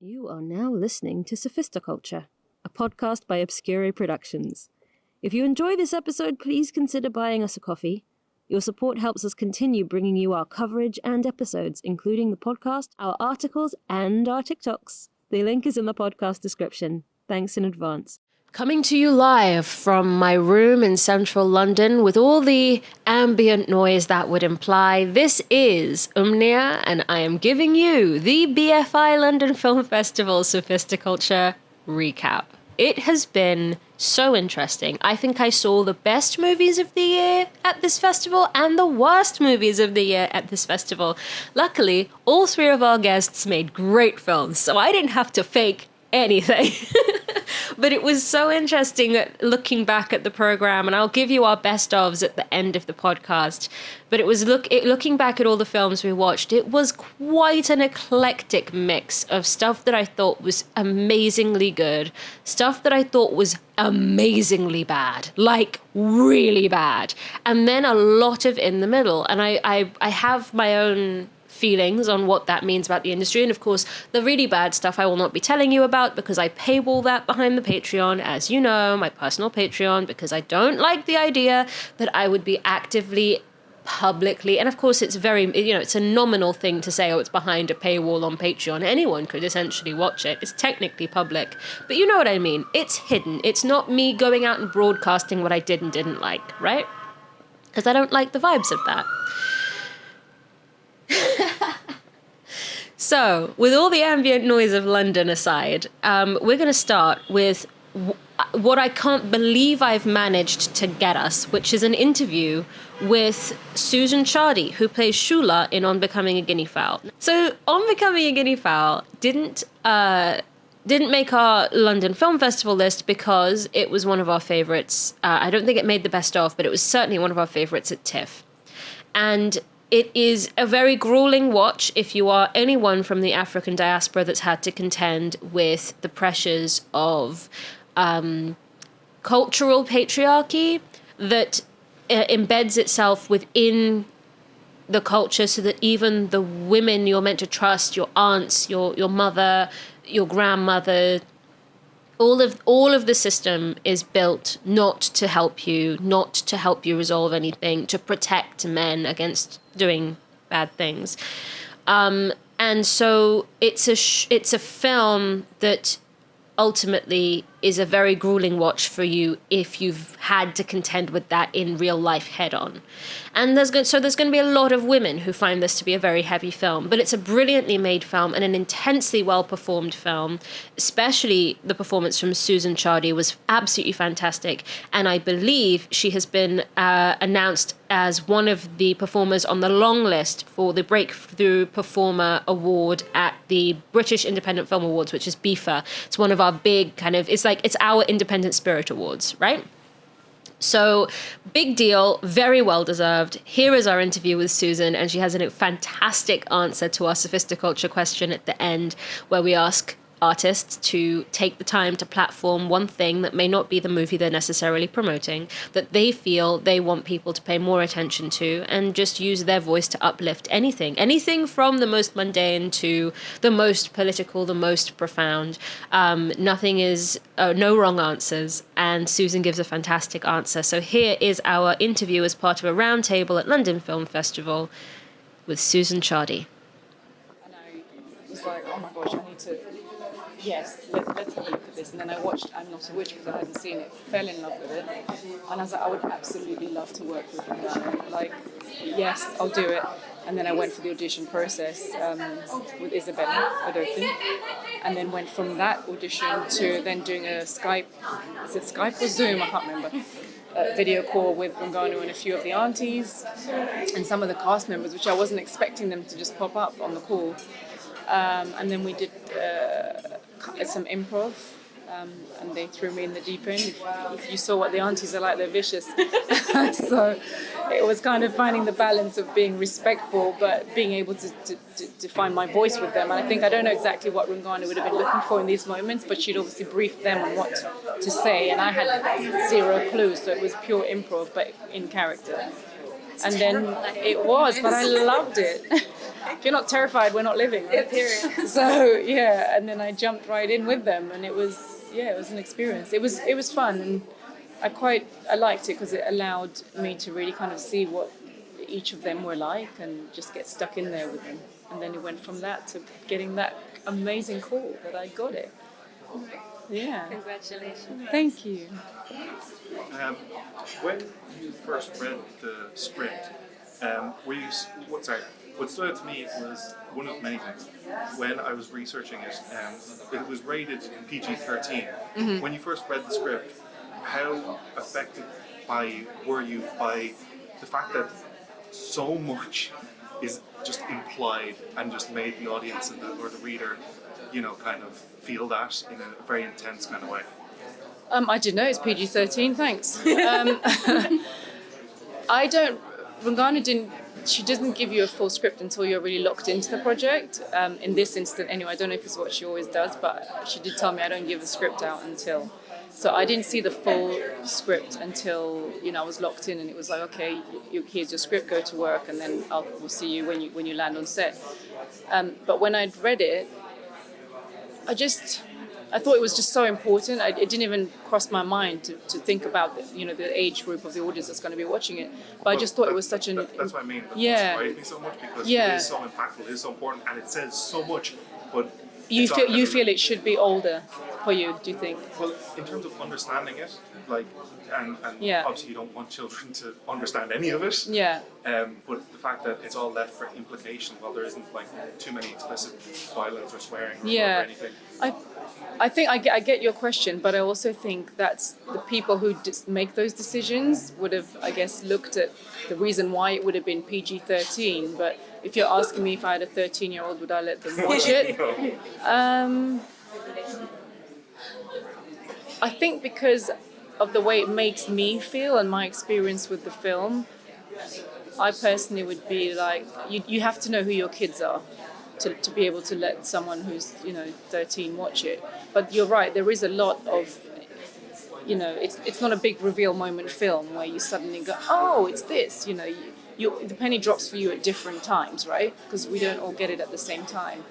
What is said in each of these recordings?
You are now listening to Sophisticulture, a podcast by OBSCURAE Productions. If you enjoy this episode, please consider buying us a coffee. Your support helps us continue bringing you our coverage and episodes, including the podcast, our articles, and our TikToks. The link is in the podcast description. Thanks in advance. Coming to you live from my room in central London with all the ambient noise that would imply, this is UMNIA, and I am giving you the BFI London Film Festival Sophisticulture recap. It has been so interesting. I think I saw the best movies of the year at this festival and the worst movies of the year at this festival. Luckily, all three of our guests made great films, so I didn't have to fake anything. But it was so interesting looking back at the program, and I'll give you our best ofs at the end of the podcast. But it was looking back at all the films we watched, it was quite an eclectic mix of stuff that I thought was amazingly good, stuff that I thought was amazingly bad, like really bad, and then a lot of in the middle. And I have my own feelings on what that means about the industry. And of course, the really bad stuff I will not be telling you about because I paywall that behind the Patreon, as you know, my personal Patreon, because I don't like the idea that I would be actively, publicly, and of course it's very, it's a nominal thing to say, oh, it's behind a paywall on Patreon. Anyone could essentially watch it. It's technically public, but you know what I mean. It's hidden. It's not me going out and broadcasting what I did and didn't like, right? Because I don't like the vibes of that. So, with all the ambient noise of London aside, we're going to start with what I can't believe I've managed to get us, which is an interview with Susan Chardy, who plays Shula in On Becoming a Guinea Fowl. So, On Becoming a Guinea Fowl didn't make our London Film Festival list because it was one of our favourites. I don't think it made the best of, but it was certainly one of our favourites at TIFF. And it is a very grueling watch if you are anyone from the African diaspora that's had to contend with the pressures of cultural patriarchy that embeds itself within the culture, so that even the women you're meant to trust, your aunts, your mother, your grandmother, all of the system is built not to help you resolve anything, to protect men against doing bad things. And so it's a film that ultimately is a very grueling watch for you if you've had to contend with that in real life head on. And there's going to be a lot of women who find this to be a very heavy film, but it's a brilliantly made film and an intensely well performed film. Especially the performance from Susan Chardy was absolutely fantastic, and I believe she has been announced as one of the performers on the long list for the Breakthrough Performer Award at the British Independent Film Awards, which is BFI. It's one of our big it's our Independent Spirit Awards, right? So, big deal, very well deserved. Here is our interview with Susan, and she has a fantastic answer to our Sophisticulture question at the end, where we ask artists to take the time to platform one thing that may not be the movie they're necessarily promoting, that they feel they want people to pay more attention to, and just use their voice to uplift anything from the most mundane to the most political, the most profound. Nothing is, no wrong answers, and Susan gives a fantastic answer. So here is our interview as part of a roundtable at London Film Festival with Susan Chardy. And I was like, oh my gosh, I need to... Yes, let's have a look at this. And then I watched I'm Not a Witch because I hadn't seen it, fell in love with it. And I was like, I would absolutely love to work with him. Like, yes, I'll do it. And then I went for the audition process with Isabella Adolphin. And then went from that audition to then doing a Skype, is it Skype or Zoom? I can't remember. Video call with Bongano and a few of the aunties and some of the cast members, which I wasn't expecting them to just pop up on the call. And then we did some improv, and they threw me in the deep end. If you saw what the aunties are like, they're vicious. So it was kind of finding the balance of being respectful, but being able to find my voice with them. And I don't know exactly what Rungano would have been looking for in these moments, but she'd obviously briefed them on what to say, and I had zero clue, so it was pure improv, but in character. And then it was, but I loved it. if you're not terrified, we're not living, right? Period. So yeah, and then I jumped right in with them, and it was an experience. It was fun, and I liked it because it allowed me to really kind of see what each of them were like and just get stuck in there with them. And then it went from that to getting that amazing call that I got it. Yeah. Congratulations. Thank you. When you first read the script, what stood out to me was one of many things. When I was researching it, it was rated PG-13. Mm-hmm. When you first read the script, how affected were you by the fact that so much is just implied and just made the audience or the reader, kind of feel that in a very intense kind of way? I didn't know it's PG-13. Thanks. She doesn't give you a full script until you're really locked into the project. In this instance, anyway, I don't know if it's what she always does, but she did tell me I don't give the script out until. So I didn't see the full script until I was locked in, and it was like, okay, here's your script, go to work, and then we'll see you when you land on set. But when I'd read it, I thought it was just so important. It didn't even cross my mind to think about the age group of the audience that's going to be watching it. But I just thought it was such an... That's what I mean. That's yeah. what surprised me so much, because yeah. it is so impactful, it is so important, and it says so much, but... You feel it should be older for you, do you think? Well, in terms of understanding it, and yeah. obviously you don't want children to understand any of it. Yeah. But the fact that it's all left for implication, while there isn't too many explicit violence or swearing or anything. I think I get your question, but I also think that's the people who make those decisions would have, I guess, looked at the reason why it would have been PG-13. But if you're asking me if I had a 13-year-old, would I let them watch it? No. I think because of the way it makes me feel and my experience with the film, I personally would be like, you have to know who your kids are to be able to let someone who's 13 watch it. But you're right, there is a lot of it's not a big reveal moment film where you suddenly go, oh, it's this. The penny drops for you at different times, right? Because we don't all get it at the same time.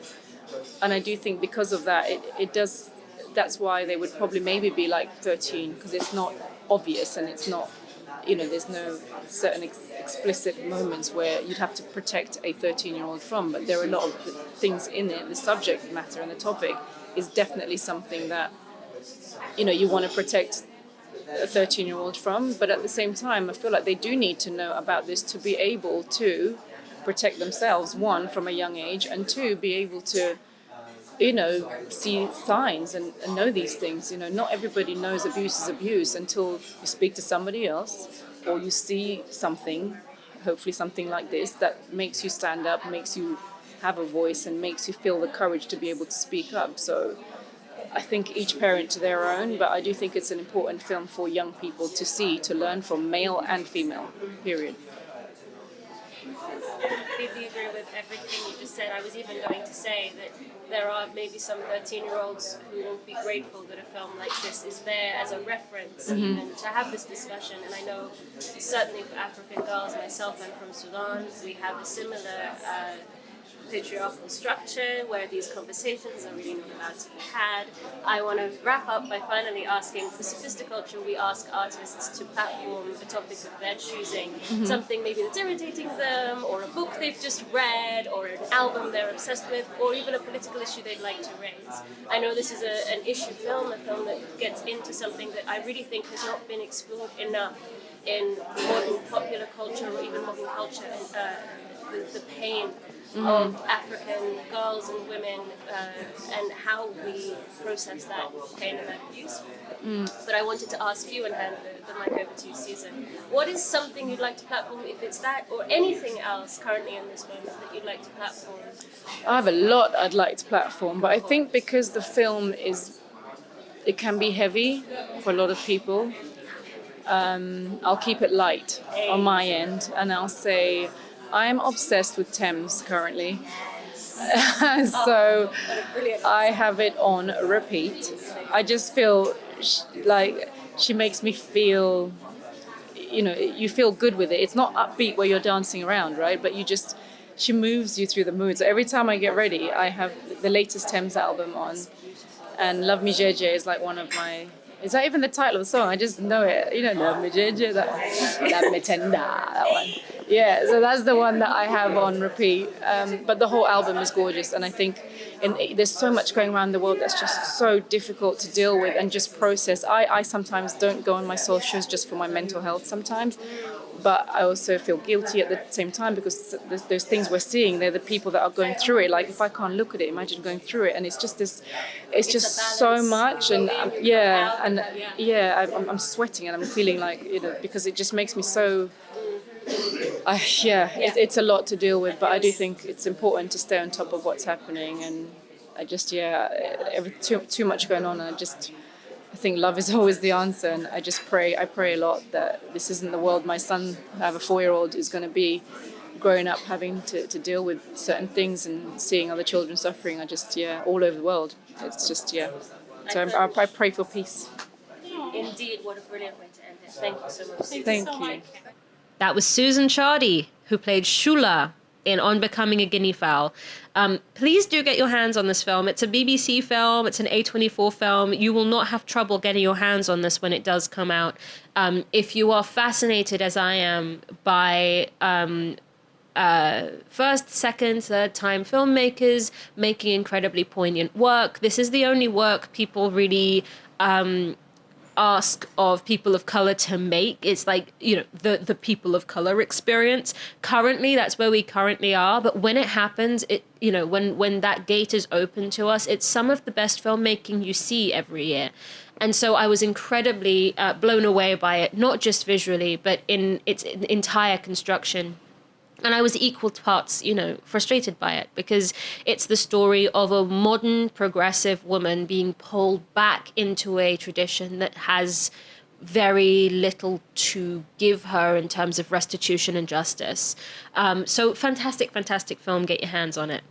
And I do think because of that, it does. That's why they would probably maybe be like 13, because it's not obvious and it's not, there's no certain explicit moments where you'd have to protect a 13-year-old from. But there are a lot of things in it. The subject matter and the topic is definitely something that, you want to protect a 13-year-old from. But at the same time, I feel like they do need to know about this to be able to protect themselves, one, from a young age, and two, be able to see signs and know these things. Not everybody knows abuse is abuse until you speak to somebody else or you see something, hopefully something like this, that makes you stand up, makes you have a voice and makes you feel the courage to be able to speak up. So I think each parent to their own, but I do think it's an important film for young people to see, to learn from, male and female, period. I completely agree with everything you just said. I was even going to say that there are maybe some 13-year-olds who will be grateful that a film like this is there as a reference, even to have this discussion. And I know certainly for African girls, myself, I'm from Sudan, we have a similar patriarchal structure where these conversations are really not allowed to be had. I want to wrap up by finally asking, for Sophisticulture, we ask artists to platform a topic of their choosing, something maybe that's irritating them, or a book they've just read, or an album they're obsessed with, or even a political issue they'd like to raise. I know this is an issue film, a film that gets into something that I really think has not been explored enough in modern popular culture or even modern culture, the pain of African girls and women and how we process that pain and that abuse. But I wanted to ask you and hand the mic over to you, Susan. What is something you'd like to platform, if it's that or anything else currently in this moment that you'd like to platform? I have a lot I'd like to platform, but I think because the film it can be heavy for a lot of people, I'll keep it light on my end, and I'll say I am obsessed with Thames currently. So I have it on repeat. I just feel like she makes me feel, you feel good with it. It's not upbeat where you're dancing around, right? But she moves you through the mood. So every time I get ready, I have the latest Thames album on, and Love Me JJ is like one of my. Is that even the title of the song? I just know it. You know, Love Me JJ, that one. Love Me Tender, that one. Yeah, so that's the one that I have on repeat. But the whole album is gorgeous, and I think there's so much going around the world that's just so difficult to deal with and just process. I sometimes don't go on my socials just for my mental health sometimes, but I also feel guilty at the same time because those things we're seeing, they're the people that are going through it. Like if I can't look at it, imagine going through it, and it's just this, it's just so much, and I'm sweating and I'm feeling like, you know, because it just makes me so. It's a lot to deal with, but I do think it's important to stay on top of what's happening, and I just too much going on, and I think love is always the answer, and I pray a lot that this isn't the world my son, I have a 4-year-old, is going to be growing up having to deal with certain things and seeing other children suffering. All over the world. It's just, So I pray for peace. Indeed, what a brilliant way to end it. Thank you so much. Thank you. That was Susan Chardy, who played Shula in On Becoming a Guinea Fowl. Please do get your hands on this film. It's a BBC film. It's an A24 film. You will not have trouble getting your hands on this when it does come out. If you are fascinated, as I am, by first, second, third time filmmakers making incredibly poignant work, this is the only work people really ask of people of color to make. It's like, you know, the people of color experience. Currently, that's where we currently are. But when it happens, it, you know, when that gate is open to us, it's some of the best filmmaking you see every year. And so I was incredibly blown away by it, not just visually, but in its entire construction. And I was equal parts, you know, frustrated by it, because it's the story of a modern, progressive woman being pulled back into a tradition that has very little to give her in terms of restitution and justice. So fantastic, fantastic film. Get your hands on it.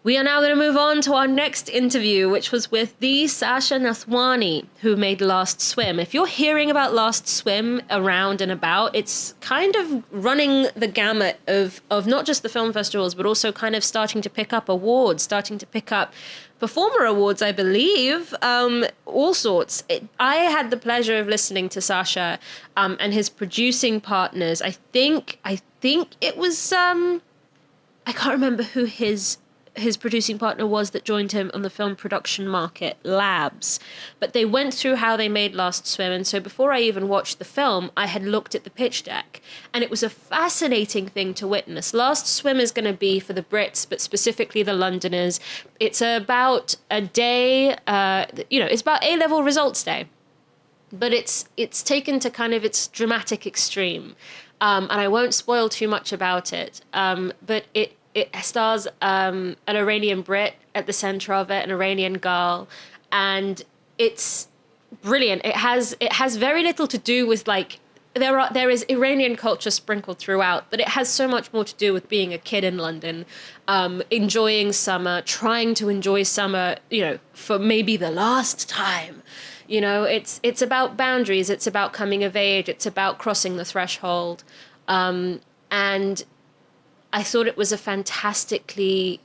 We are now going to move on to our next interview, which was with the Sasha Nathwani, who made Last Swim. If you're hearing about Last Swim around and about, it's kind of running the gamut of not just the film festivals, but also kind of starting to pick up awards, starting to pick up performer awards, I believe, all sorts. I had the pleasure of listening to Sasha and his producing partners. I think it was, I can't remember who his producing partner was that joined him on the film production market, Labs. But they went through how they made Last Swim. And so before I even watched the film, I had looked at the pitch deck. And it was a fascinating thing to witness. Last Swim is going to be for the Brits, but specifically the Londoners. It's about a day, it's about A-level results day. But it's taken to kind of its dramatic extreme. And I won't spoil too much about it. But it stars an Iranian Brit at the center of it, an Iranian girl, and it's brilliant. It has very little to do with, like, there is Iranian culture sprinkled throughout, but it has so much more to do with being a kid in London, enjoying summer, trying to enjoy summer, you know, for maybe the last time. You know, it's about boundaries, it's about coming of age, it's about crossing the threshold, and I thought it was a fantastically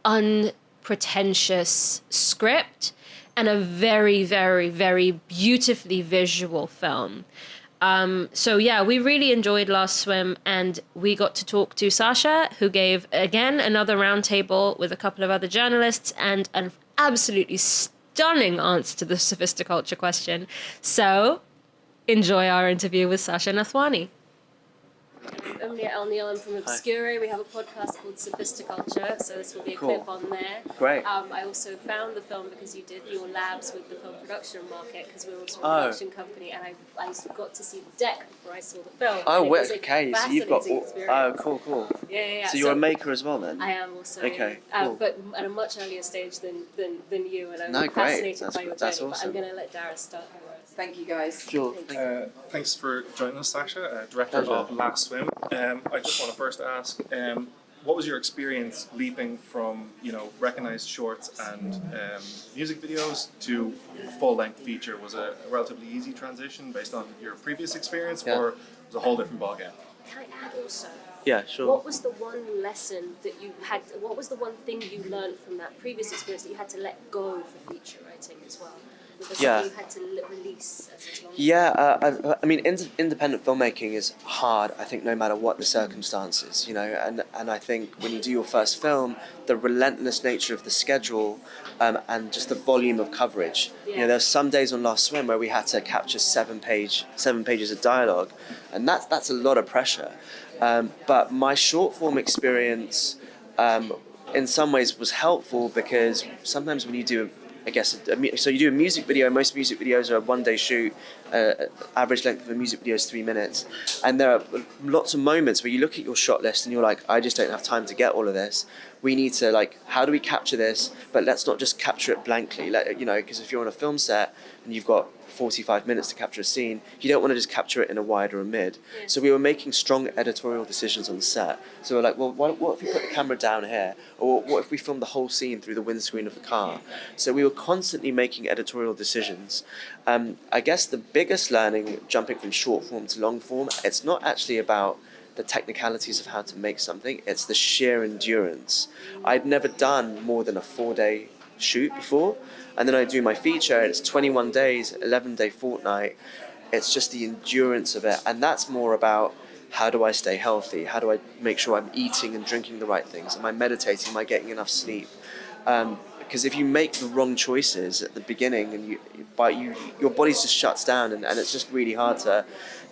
unpretentious script and a very, very, very beautifully visual film. So yeah, we really enjoyed Last Swim, and we got to talk to Sasha, who gave, again, another roundtable with a couple of other journalists and an absolutely stunning answer to the Sophisticulture question. So enjoy our interview with Sasha Nathwani. I'm from OBSCURAE. We have a podcast called Sophisticulture, so this will be a clip on there. Great. I also found the film because you did your labs with the film production market, because we're also a production company, and I got to see the deck before I saw the film. Okay, so you've got... cool. Yeah. So you're a maker as well, then? I am also. Okay, cool. But at a much earlier stage than you, and I'm great. fascinated by your journey. Awesome. But I'm going to let Dara start. Thank you, guys. Sure. Thanks for joining us, Sasha, director of Last Swim. I just want to first ask, what was your experience leaping from, you know, recognized shorts and music videos to a full-length feature? Was it a relatively easy transition based on your previous experience, or was it a whole different ballgame? Can I add also, Yeah, sure. What was the one lesson that you had? What was the one thing you learned from that previous experience that you had to let go for feature writing as well? Was there something you had to release as a long? Yeah, I mean, independent filmmaking is hard, I think, no matter what the circumstances, you know, and I think when you do your first film, the relentless nature of the schedule and just the volume of coverage. You know, there's some days on Last Swim where we had to capture 7 pages of dialogue, and that's a lot of pressure. But my short form experience, in some ways, was helpful because sometimes when you do, so you do a music video. Most music videos are a 1-day shoot. Average length of a music video is 3 minutes, and there are lots of moments where you look at your shot list and you're like, I just don't have time to get all of this. We need to, like, how do we capture this? But let's not just capture it blankly. You know, because if you're on a film set and you've got 45 minutes to capture a scene, you don't want to just capture it in a wide or a mid. Yeah. So we were making strong editorial decisions on the set. So we're like, well, what if we put the camera down here? Or what if we filmed the whole scene through the windscreen of the car? So we were constantly making editorial decisions. I guess the biggest learning, jumping from short form to long form, it's not actually about the technicalities of how to make something, it's the sheer endurance. I'd never done more than a 4-day shoot before, and then I do my feature, and it's 21 days, 11-day fortnight. It's just the endurance of it, and that's more about how do I stay healthy, how do I make sure I'm eating and drinking the right things, am I meditating, am I getting enough sleep? Because if you make the wrong choices at the beginning, and your body just shuts down, and it's just really hard to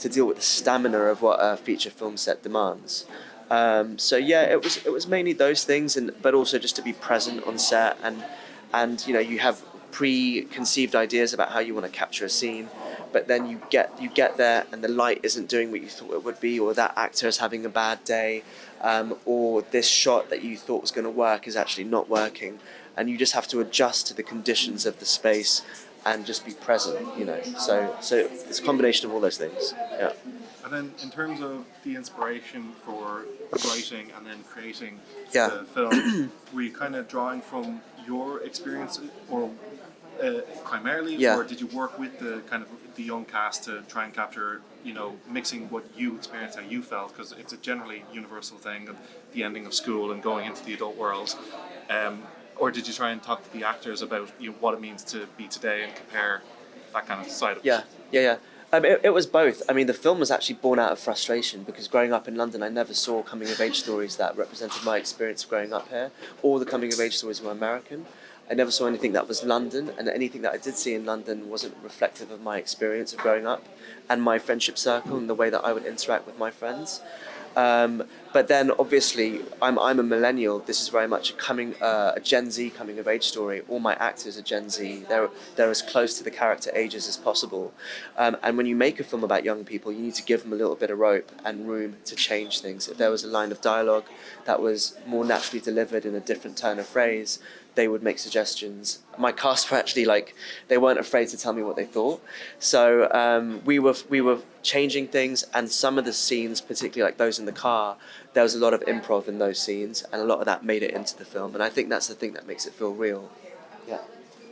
deal with the stamina of what a feature film set demands. So yeah, it was mainly those things, but also just to be present on set, and you know, you have preconceived ideas about how you want to capture a scene, but then you get there and the light isn't doing what you thought it would be, or that actor is having a bad day, or this shot that you thought was going to work is actually not working, and you just have to adjust to the conditions of the space and just be present, you know. So it's a combination of all those things. Yeah. And then in terms of the inspiration for writing and then creating Yeah. the film, were you kind of drawing from your experience or primarily, Yeah. or did you work with the young cast to try and capture, you know, mixing what you experienced, how you felt, because it's a generally universal thing of the ending of school and going into the adult world, or did you try and talk to the actors about, you know, what it means to be today and compare that kind of side of it? Yeah. It was both. I mean, the film was actually born out of frustration because growing up in London, I never saw coming-of-age stories that represented my experience of growing up here. All the coming-of-age stories were American. I never saw anything that was London, and anything that I did see in London wasn't reflective of my experience of growing up and my friendship circle and the way that I would interact with my friends. But then, obviously, I'm a millennial. This is very much a Gen Z coming of age story. All my actors are Gen Z. They're as close to the character ages as possible. And when you make a film about young people, you need to give them a little bit of rope and room to change things. If there was a line of dialogue that was more naturally delivered in a different turn of phrase, they would make suggestions. My cast were actually they weren't afraid to tell me what they thought. So we were changing things, and some of the scenes, particularly like those in the car, there was a lot of improv in those scenes, and a lot of that made it into the film. And I think that's the thing that makes it feel real. Yeah.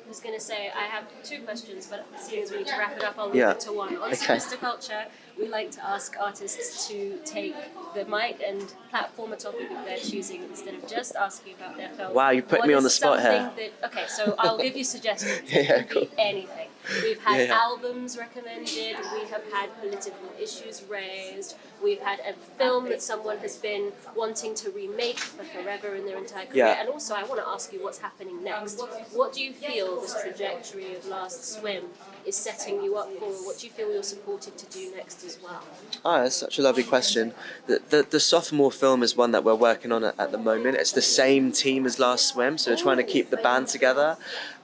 I was going to say, I have 2 questions, but seeing as we need to wrap it up, I'll leave it to one. On Sophisticulture, we like to ask artists to take the mic and platform a topic of their choosing instead of just asking about their film. Wow, you put me on the spot here. Okay, so I'll give you suggestions. It could be anything. We've had albums recommended, we have had political issues raised, we've had a film that someone has been wanting to remake for forever in their entire career, and also I want to ask you what's happening next. What do you feel this trajectory of Last Swim is setting you up for? What do you feel you're supported to do next as well? That's such a lovely question. The sophomore film is one that we're working on at the moment. It's the same team as Last Swim, so we're trying to keep the band together.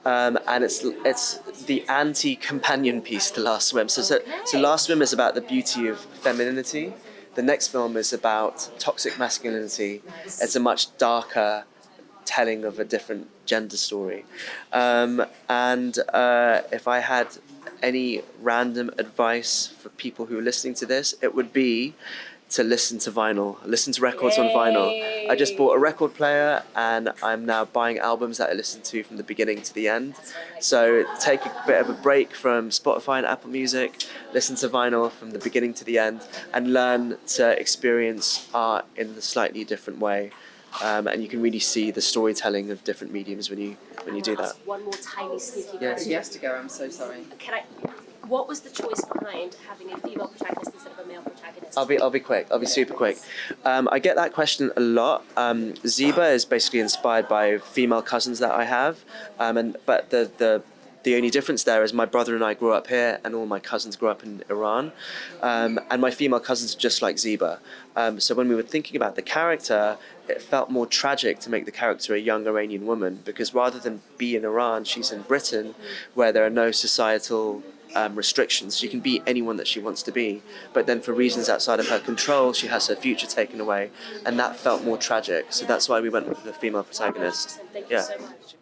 And it's the anti-companion piece to Last Swim. So Last Swim is about the beauty of femininity. The next film is about toxic masculinity. It's a much darker telling of a different gender story. And if I had any random advice for people who are listening to this, it would be to listen to vinyl, listen to records on vinyl. I just bought a record player and I'm now buying albums that I listen to from the beginning to the end. So take a bit of a break from Spotify and Apple Music, listen to vinyl from the beginning to the end, and learn to experience art in a slightly different way. And you can really see the storytelling of different mediums when you do that. One more tiny sneaky Yes, question. he has to go. I'm so sorry. What was the choice behind having a female protagonist instead of a male protagonist? I'll be quick. I'll be super quick. I get that question a lot. Zeba is basically inspired by female cousins that I have, but the only difference there is my brother and I grew up here, and all my cousins grew up in Iran, and my female cousins are just like Zeba. So when we were thinking about the character, it felt more tragic to make the character a young Iranian woman, because rather than be in Iran, she's in Britain, where there are no societal restrictions. She can be anyone that she wants to be, but then for reasons outside of her control, she has her future taken away, and that felt more tragic. So that's why we went with the female protagonist. Thank you so much.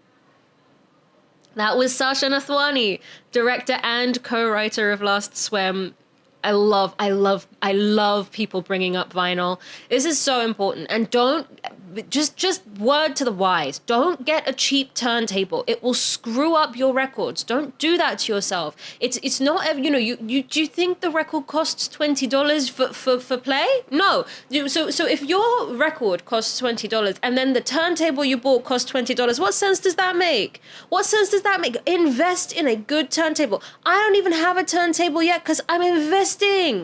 That was Sasha Nathwani, director and co-writer of Last Swim. I love people bringing up vinyl. This is so important. And don't, just word to the wise, don't get a cheap turntable. It will screw up your records. Don't do that to yourself. It's not, do you think the record costs $20 for play? No. So if your record costs $20 and then the turntable you bought costs $20, what sense does that make? What sense does that make? Invest in a good turntable. I don't even have a turntable yet because I'm investing.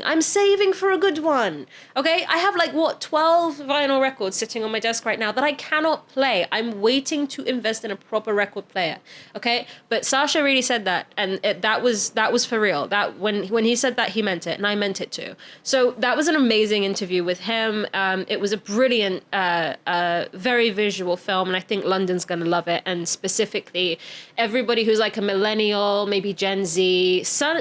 I'm saving for a good one. Okay, I have 12 vinyl records sitting on my desk right now that I cannot play. I'm waiting to invest in a proper record player. Okay, but Sasha really said that, and that was for real. That when he said that, he meant it, and I meant it too. So that was an amazing interview with him. It was a brilliant, very visual film, and I think London's gonna love it. And specifically, everybody who's like a millennial, maybe Gen Z, some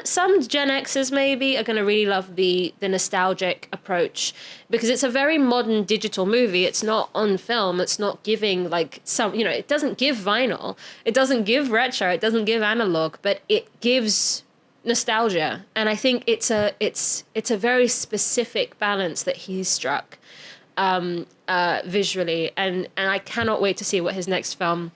Gen Xers maybe are gonna really love the nostalgic approach, because it's a very modern digital movie. It's not on film. It's not giving it doesn't give vinyl. It doesn't give retro. It doesn't give analog, but it gives nostalgia. And I think it's a very specific balance that he's struck visually. And I cannot wait to see what his next film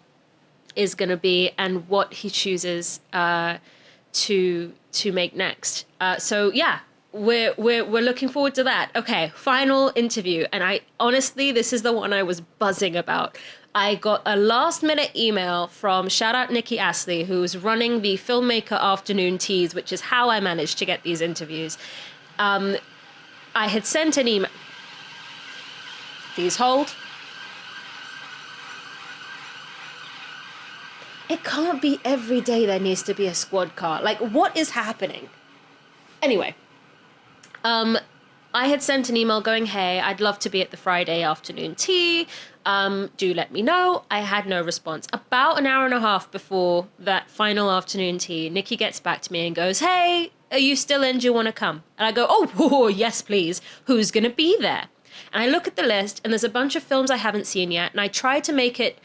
is going to be and what he chooses to make next. So yeah, we're looking forward to that. Okay, final interview, and I honestly, this is the one I was buzzing about. I got a last minute email from, shout out Nikki Astley, who's running the Filmmaker Afternoon Teas, which is how I managed to get these interviews. I had sent an email. Please hold. It can't be every day there needs to be a squad car. What is happening? Anyway, I had sent an email going, hey, I'd love to be at the Friday afternoon tea. Do let me know. I had no response. About an hour and a half before that final afternoon tea, Nikki gets back to me and goes, hey, are you still in? Do you want to come? And I go, oh, yes, please. Who's going to be there? And I look at the list, and there's a bunch of films I haven't seen yet, and I try to make it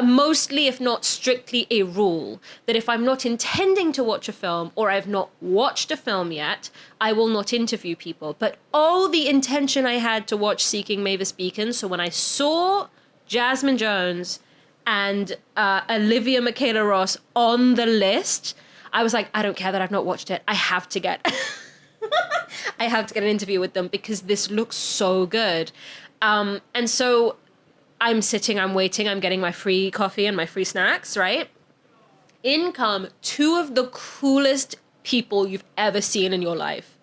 mostly, if not strictly, a rule that if I'm not intending to watch a film or I've not watched a film yet, I will not interview people. But the intention I had to watch Seeking Mavis Beacon, so when I saw Jazmin Jones and Olivia McKayla Ross on the list, I was like, I don't care that I've not watched it. I have to get... I have to get an interview with them because this looks so good. And so I'm sitting, I'm waiting, I'm getting my free coffee and my free snacks, right? In come two of the coolest people you've ever seen in your life.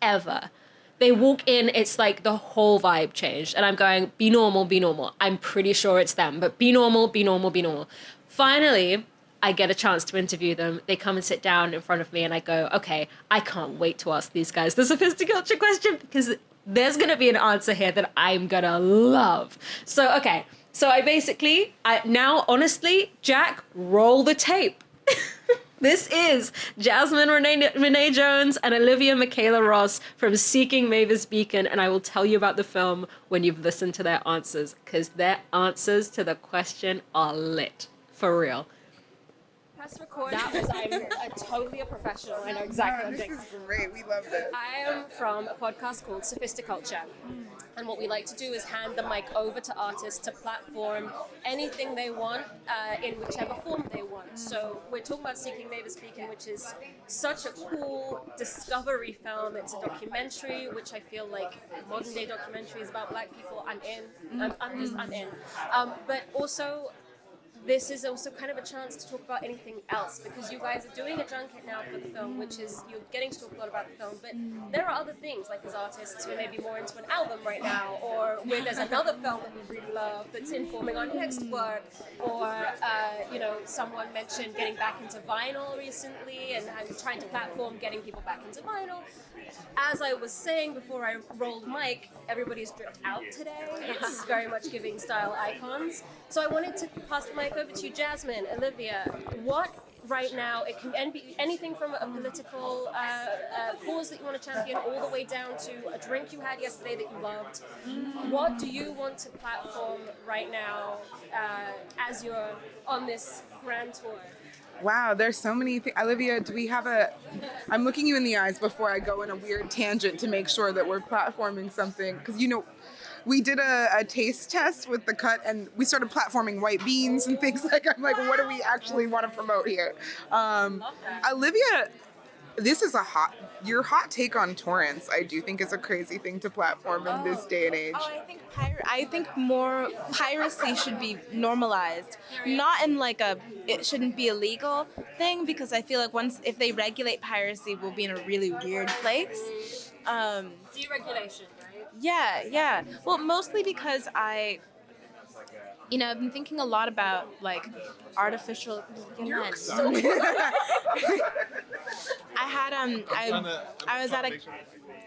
Ever. They walk in, it's like the whole vibe changed. And I'm going, be normal, be normal. I'm pretty sure it's them, but be normal, be normal, be normal. Finally, I get a chance to interview them. They come and sit down in front of me and I go, okay, I can't wait to ask these guys the Sophisticulture question because there's going to be an answer here that I'm going to love. So, okay. So now, honestly, Jack, roll the tape. This is Jazmin Renee Jones and Olivia McKayla Ross from Seeking Mavis Beacon, and I will tell you about the film when you've listened to their answers, because their answers to the question are lit. For real. press record. I'm totally a professional. I know exactly what I'm doing. This is great. We love this. I am from a podcast called Sophisticulture. And what we like to do is hand the mic over to artists to platform anything they want in whichever form they want. So we're talking about Seeking Mavis Beacon, which is such a cool discovery film. It's a documentary, which I feel like modern day documentaries about Black people. I'm in. I'm in. But also, this is also kind of a chance to talk about anything else, because you guys are doing a junket now for the film, which is you're getting to talk a lot about the film, but there are other things, like as artists we're maybe more into an album right now, or when there's another film that we really love that's informing our next work, or someone mentioned getting back into vinyl recently, and I'm trying to platform getting people back into vinyl. As I was saying before I rolled mic, everybody's dripped out today. It's very much giving style icons. So I wanted to pass the mic over to you, Jazmin, Olivia. What right now, it can be anything from a political cause that you want to champion all the way down to a drink you had yesterday that you loved. What do you want to platform right now as you're on this grand tour? Wow, there's so many things. Olivia, do we have I'm looking you in the eyes before I go in a weird tangent to make sure that we're platforming something. Because, we did a taste test with the cut and we started platforming white beans and things like I'm like, what do we actually want to promote here? Olivia, this is your hot take on torrents, I do think is a crazy thing to platform in this day and age. I think more piracy should be normalized, not in like it shouldn't be illegal thing, because I feel like if they regulate piracy, we'll be in a really weird place. Deregulation, right? Yeah. Well, mostly because I've been thinking a lot about like artificial. I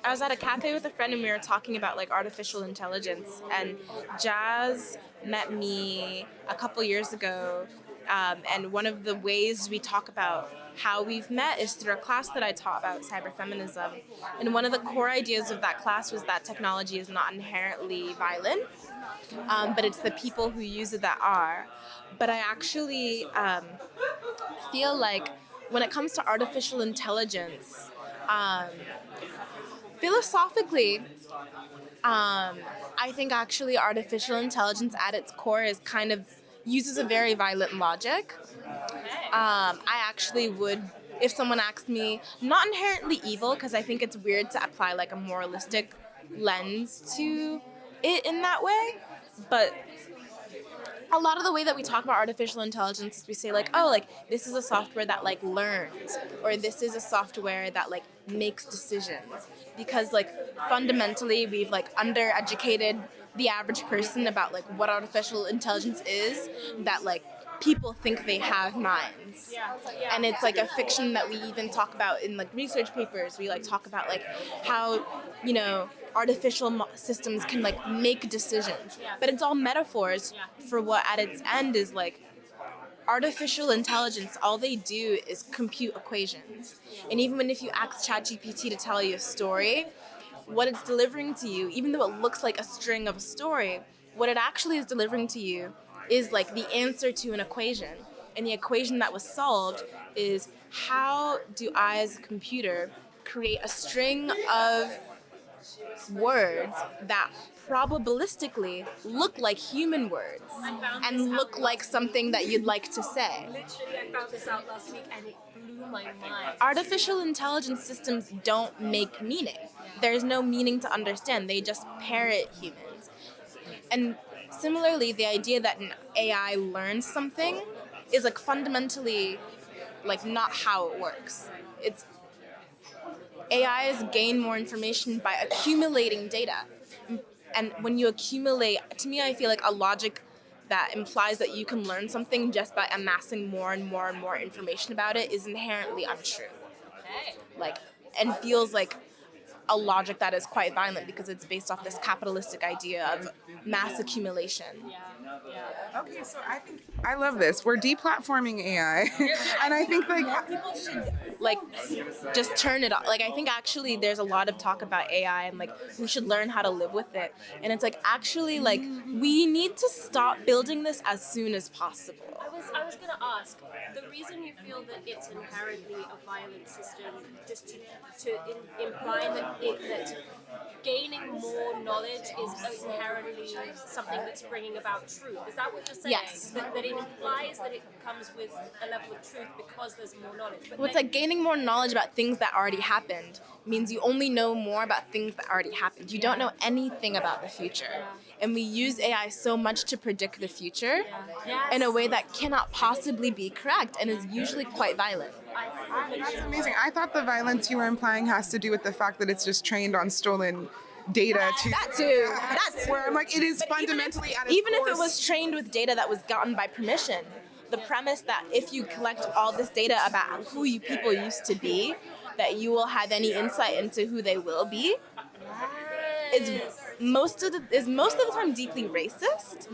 was at a cafe with a friend and we were talking about like artificial intelligence, and Jazz met me a couple years ago, and one of the ways we talk about how we've met is through a class that I taught about cyberfeminism. And one of the core ideas of that class was that technology is not inherently violent, but it's the people who use it that are. But I actually feel like when it comes to artificial intelligence, philosophically, I think actually artificial intelligence at its core is kind of uses a very violent logic. I actually would, if someone asked me, not inherently evil, because I think it's weird to apply like a moralistic lens to it in that way, but a lot of the way that we talk about artificial intelligence is we say like, oh, like this is a software that like learns, or this is a software that like makes decisions, because like fundamentally we've like undereducated the average person about like what artificial intelligence is, that like people think they have minds. And it's like a fiction that we even talk about in like research papers. We like talk about like how, artificial systems can like make decisions, but it's all metaphors for what at its end is like artificial intelligence. All they do is compute equations. And even if you ask ChatGPT to tell you a story, what it's delivering to you, even though it looks like a string of a story, what it actually is delivering to you is like the answer to an equation. And the equation that was solved is, how do I as a computer create a string of words that probabilistically look like human words and look like something that you'd like to say. Literally, I found this out last week and it blew my mind. Artificial intelligence systems don't make meaning. There's no meaning to understand. They just parrot humans. And similarly, the idea that an AI learns something is like fundamentally like not how it works. It's AIs gain more information by accumulating data. And when you accumulate, to me, I feel like a logic that implies that you can learn something just by amassing more and more and more information about it is inherently untrue. Like, and feels like a logic that is quite violent because it's based off this capitalistic idea of mass accumulation. Okay, so I love this. We're deplatforming AI, and I think like People should like just turn it off. Like, I think actually there's a lot of talk about AI and like we should learn how to live with it. And it's like actually like we need to stop building this as soon as possible. I was I was going to ask, the reason you feel that it's inherently a violent system, just imply that gaining more knowledge is inherently something that's bringing about truth. Is that what you're saying? Yes. That it implies that it comes with a level of truth because there's more knowledge. But Well, it's like gaining more knowledge about things that already happened means you only know more about things that already happened. You don't know anything about the future. And we use AI so much to predict the future in a way that cannot possibly be correct and is usually quite violent. That's amazing. I thought the violence you were implying has to do with the fact that it's just trained on stolen data too. That too. That's where I'm like, it is fundamentally at its Even if core it was trained with data that was gotten by permission, the premise that if you collect all this data about who people used to be, that you will have any insight into who they will be, is most of the time deeply racist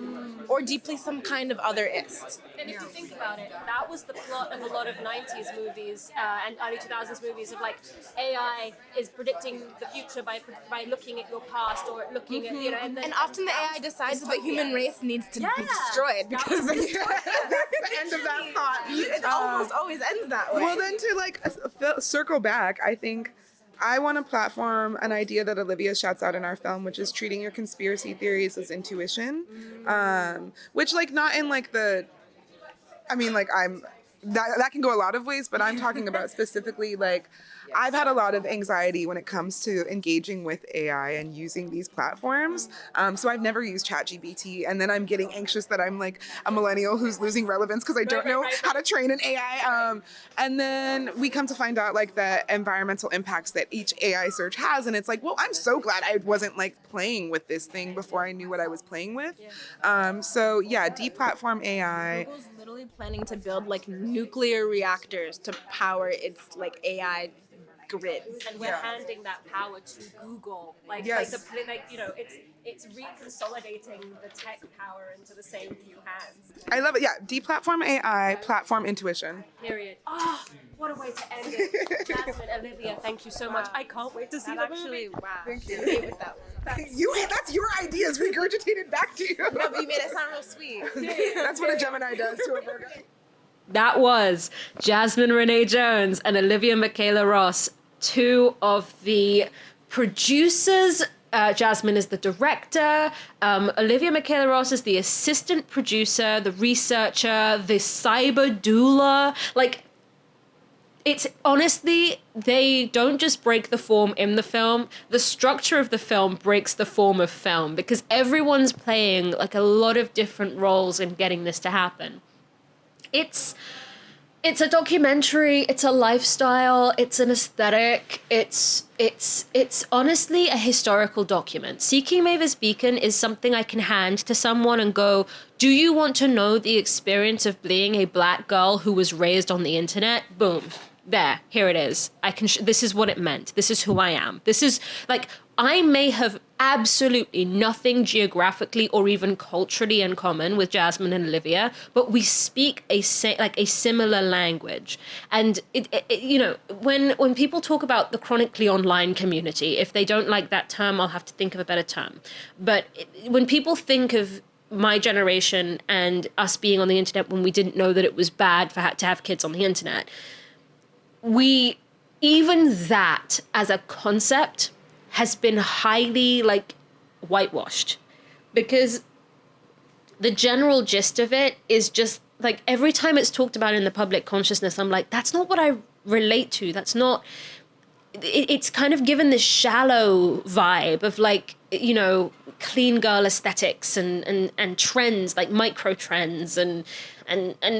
or deeply some kind of otherist. And if you think about it, that was the plot of a lot of 90s movies and early 2000s movies of like AI is predicting the future by looking at your past or looking at, you know, and often the AI decides that the human race needs to be destroyed because that's the end of that thought. It almost always ends that way. Well, then to like circle back, I think I want to platform an idea that Olivia shouts out in our film, which is treating your conspiracy theories as intuition, which like not in like the, I mean like that can go a lot of ways, but I'm talking about specifically like I've had a lot of anxiety when it comes to engaging with AI and using these platforms. So I've never used ChatGPT, and then I'm getting anxious that I'm like a millennial who's losing relevance because I don't know how to train an AI. And then we come to find out like the environmental impacts that each AI search has, and it's like, well, I'm so glad I wasn't like playing with this thing before I knew what I was playing with. So yeah, deplatform AI. Google's literally planning to build like nuclear reactors to power its like AI grid. And we're handing that power to Google. Like you know, it's reconsolidating the tech power into the same few hands. I love it. Yeah, deplatform AI, platform intuition. Period. Oh, what a way to end it. Jazmin, Olivia, thank you so much. I can't wait to see the movie. Wow. Thank you. With that one. That's your ideas regurgitated back to you. No, but you made it sound real sweet. That's what a Gemini does to a Virgo. That was Jazmin Renee Jones and Olivia McKayla Ross, two of the producers. Jazmin is the director. Olivia McKayla Ross is the assistant producer, the researcher, the cyber doula. Like, it's honestly, they don't just break the form in the film. The structure of the film breaks the form of film because everyone's playing like a lot of different roles in getting this to happen. It's a documentary, it's a lifestyle, it's an aesthetic, it's honestly a historical document. Seeking Mavis Beacon is something I can hand to someone and go, do you want to know the experience of being a black girl who was raised on the internet? Boom. There, here it is. This is what it meant. This is who I am. This is like, I may have absolutely nothing geographically or even culturally in common with Jazmin and Olivia, but we speak a similar language. And you know, when people talk about the chronically online community, if they don't like that term, I'll have to think of a better term. But when people think of my generation and us being on the internet when we didn't know that it was bad to have kids on the internet, even that as a concept has been highly like whitewashed, because the general gist of it is just like every time it's talked about in the public consciousness, I'm like, that's not what I relate to. That's not, it's kind of given this shallow vibe of like, you know, clean girl aesthetics and trends like micro trends and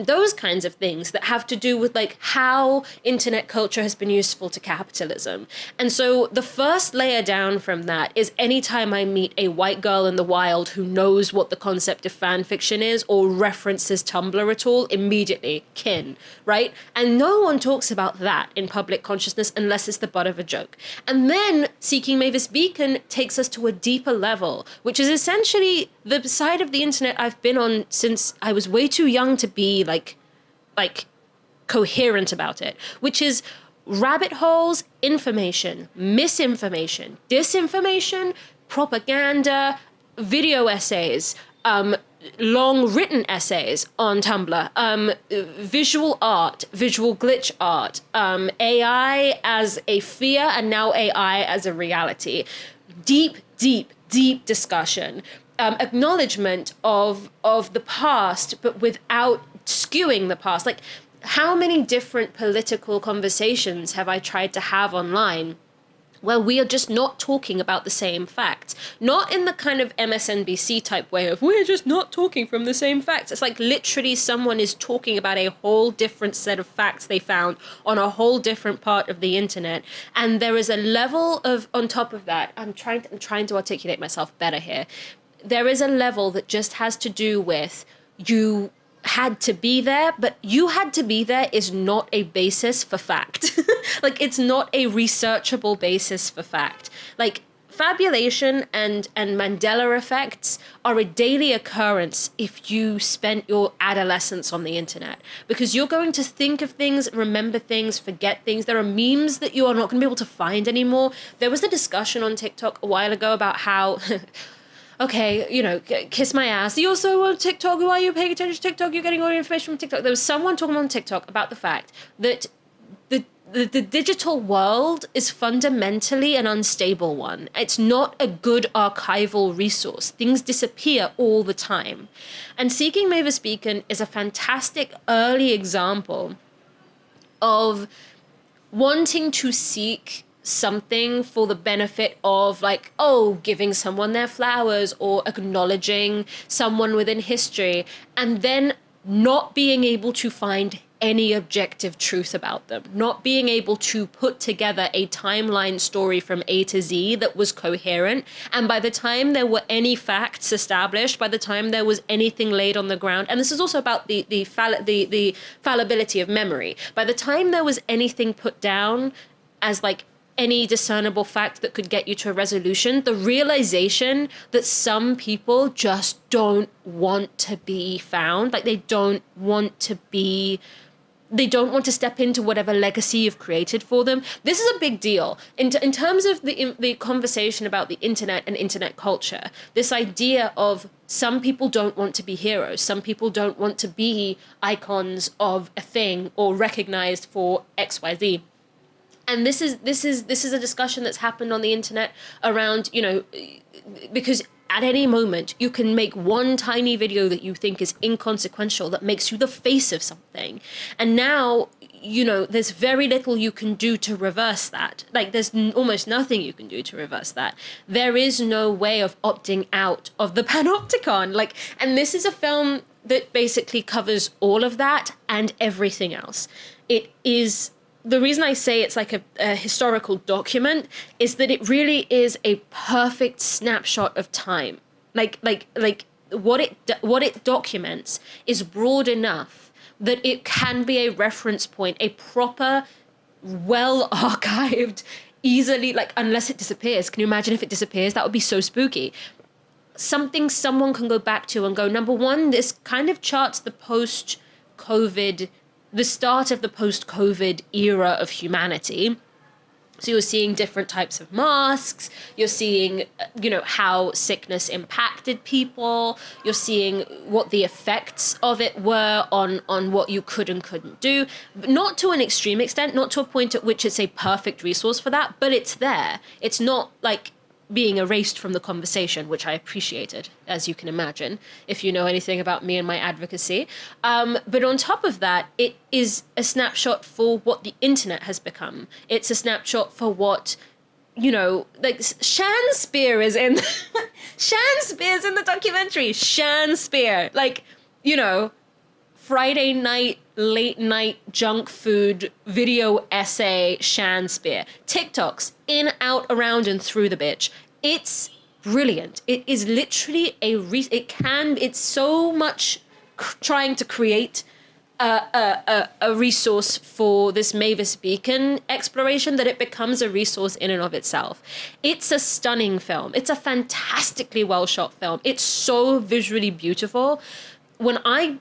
those kinds of things that have to do with like how internet culture has been useful to capitalism. And so the first layer down from that is anytime I meet a white girl in the wild who knows what the concept of fan fiction is or references Tumblr at all, immediately kin, right? And no one talks about that in public consciousness unless it's the butt of a joke. And then Seeking Mavis Beacon takes us to a deeper level, which is essentially the side of the internet I've been on since I was way too young to be like coherent about it, which is rabbit holes, information, misinformation, disinformation, propaganda, video essays, long written essays on Tumblr, visual art, visual glitch art, AI as a fear and now AI as a reality. Deep discussion, acknowledgement of the past, but without skewing the past. Like, how many different political conversations have I tried to have online where we are just not talking about the same facts? Not in the kind of MSNBC type way of, we're just not talking from the same facts. It's like literally someone is talking about a whole different set of facts they found on a whole different part of the internet. And there is a level of, on top of that, I'm trying to articulate myself better here. There is a level that just has to do with you had to be there, but you had to be there is not a basis for fact. Like, it's not a researchable basis for fact. Like, fabulation and Mandela effects are a daily occurrence if you spent your adolescence on the internet, because you're going to think of things, remember things, forget things. There are memes that you are not going to be able to find anymore. There was a discussion on TikTok a while ago about how okay, you know, kiss my ass. You're so on TikTok. Why are you paying attention to TikTok? You're getting all your information from TikTok. There was someone talking on TikTok about the fact that the digital world is fundamentally an unstable one. It's not a good archival resource. Things disappear all the time. And Seeking Mavis Beacon is a fantastic early example of wanting to seek something for the benefit of, like, oh, giving someone their flowers or acknowledging someone within history, and then not being able to find any objective truth about them, not being able to put together a timeline story from A to Z that was coherent. And by the time there were any facts established, by the time there was anything laid on the ground, and this is also about the fallibility of memory, by the time there was anything put down as like any discernible fact that could get you to a resolution, the realization that some people just don't want to be found, like they don't want to step into whatever legacy you've created for them. This is a big deal. In terms of the conversation about the internet and internet culture, this idea of some people don't want to be heroes, some people don't want to be icons of a thing or recognized for XYZ. And this is a discussion that's happened on the internet around, you know, because at any moment you can make one tiny video that you think is inconsequential that makes you the face of something. And now, you know, there's very little you can do to reverse that. Like, there's almost nothing you can do to reverse that. There is no way of opting out of the panopticon. Like, and this is a film that basically covers all of that and everything else. It is... The reason I say it's like a historical document is that it really is a perfect snapshot of time. Like what it documents is broad enough that it can be a reference point, a proper, well archived, easily, like, unless it disappears. Can you imagine if it disappears? That would be so spooky. Something someone can go back to and go, number one, this kind of charts the start of the post-COVID era of humanity. So you're seeing different types of masks, you're seeing, you know, how sickness impacted people, you're seeing what the effects of it were on what you could and couldn't do. Not to an extreme extent, not to a point at which it's a perfect resource for that, but it's there. It's not like being erased from the conversation, which I appreciated, as you can imagine, if you know anything about me and my advocacy. But on top of that, it is a snapshot for what the internet has become. It's a snapshot for what, you know, like Shan Spear is in Shan Spear's in the documentary. Shan Spear, like, you know, Friday night, late night junk food video essay Shan Spear. TikToks, in, out, around, and through the bitch. It's brilliant. It is literally it's so much trying to create a resource for this Mavis Beacon exploration that it becomes a resource in and of itself. It's a stunning film. It's a fantastically well shot film. It's so visually beautiful. when I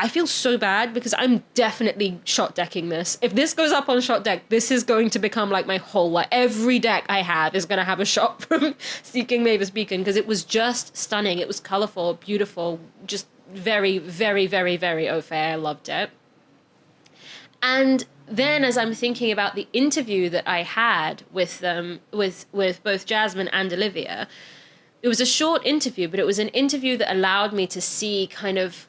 feel so bad because I'm definitely shot decking this. If this goes up on Shot Deck, this is going to become like my whole life. Every deck I have is going to have a shot from Seeking Mavis Beacon because it was just stunning. It was colorful, beautiful, just very, very, very, very au fait. I loved it. And then as I'm thinking about the interview that I had with them, with both Jazmin and Olivia, it was a short interview, but it was an interview that allowed me to see kind of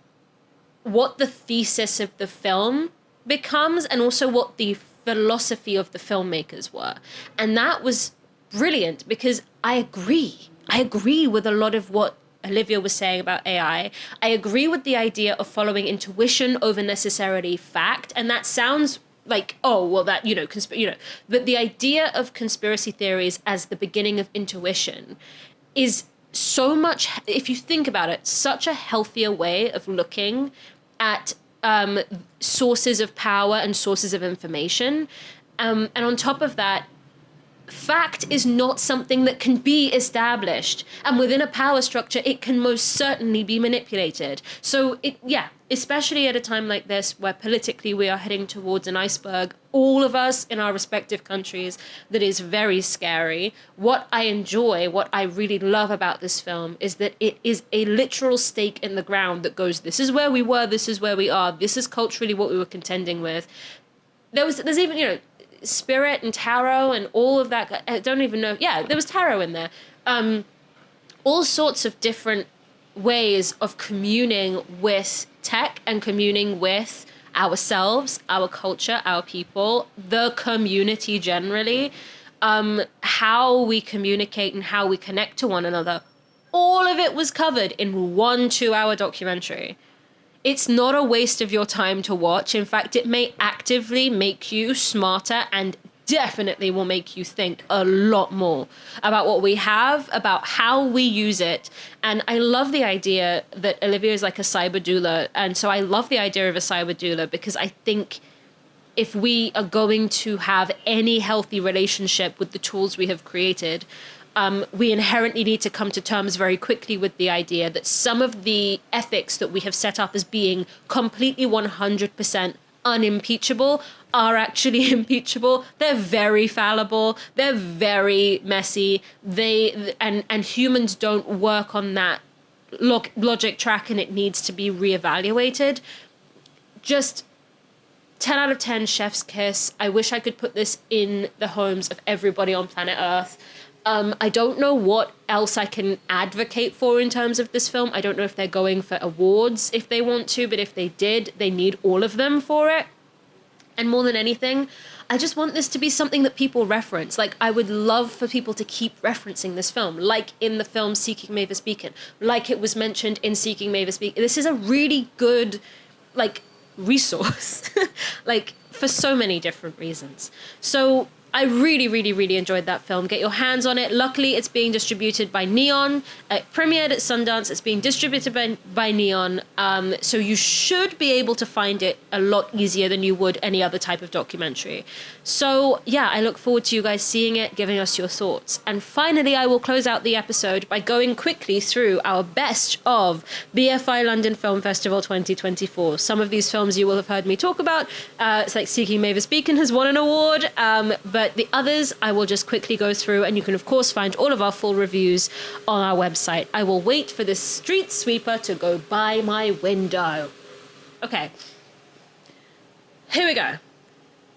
what the thesis of the film becomes and also what the philosophy of the filmmakers were. And that was brilliant because I agree with a lot of what Olivia was saying about AI. I agree with the idea of following intuition over necessarily fact. And that sounds like, oh, well, that, but the idea of conspiracy theories as the beginning of intuition is so much, if you think about it, such a healthier way of looking at sources of power and sources of information. And on top of that, fact is not something that can be established. And within a power structure, it can most certainly be manipulated. So especially at a time like this, where politically we are heading towards an iceberg, all of us in our respective countries, that is very scary. What I enjoy, what I really love about this film is that it is a literal stake in the ground that goes, this is where we were, this is where we are, this is culturally what we were contending with. There's even, spirit and tarot and all of that. I don't even know. Yeah, there was tarot in there. All sorts of different ways of communing with tech and communing with ourselves, our culture, our people, the community generally, how we communicate and how we connect to one another. All of it was covered in 1 2-hour documentary. It's not a waste of your time to watch. In fact, it may actively make you smarter and definitely will make you think a lot more about what we have, about how we use it. And I love the idea that Olivia is like a cyber doula. And so I love the idea of a cyber doula because I think if we are going to have any healthy relationship with the tools we have created, we inherently need to come to terms very quickly with the idea that some of the ethics that we have set up as being completely 100% unimpeachable are actually impeachable. They're very fallible. They're very messy. And humans don't work on that logic track, and it needs to be reevaluated. Just 10 out of 10 chef's kiss. I wish I could put this in the homes of everybody on planet Earth. I don't know what else I can advocate for in terms of this film. I don't know if they're going for awards if they want to, but if they did, they need all of them for it. And more than anything, I just want this to be something that people reference. Like, I would love for people to keep referencing this film, like in the film Seeking Mavis Beacon, like it was mentioned in Seeking Mavis Beacon. This is a really good, resource, for so many different reasons. So I really, really, really enjoyed that film. Get your hands on it. Luckily, it's being distributed by Neon. It premiered at Sundance. It's being distributed by Neon. So you should be able to find it a lot easier than you would any other type of documentary. So yeah, I look forward to you guys seeing it, giving us your thoughts. And finally, I will close out the episode by going quickly through our best of BFI London Film Festival 2024. Some of these films you will have heard me talk about. It's like Seeking Mavis Beacon has won an award, but the others I will just quickly go through, and you can of course find all of our full reviews on our website. I will wait for this street sweeper to go by my window. Okay, here we go.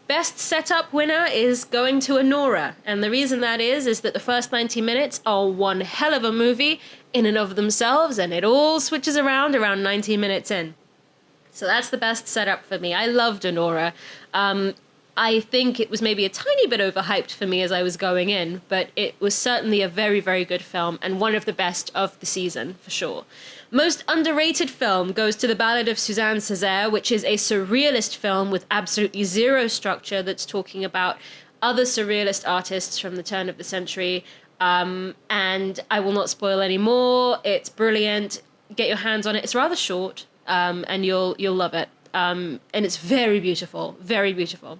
Best setup winner is going to Anora, and the reason that is that the first 90 minutes are one hell of a movie in and of themselves, and it all switches around 90 minutes in. So that's the best setup for me. I loved Anora. I think it was maybe a tiny bit overhyped for me as I was going in, but it was certainly a very, very good film and one of the best of the season, for sure. Most underrated film goes to The Ballad of Suzanne Césaire, which is a surrealist film with absolutely zero structure that's talking about other surrealist artists from the turn of the century. And I will not spoil any more. It's brilliant. Get your hands on it. It's rather short, and you'll love it. And it's very beautiful, very beautiful.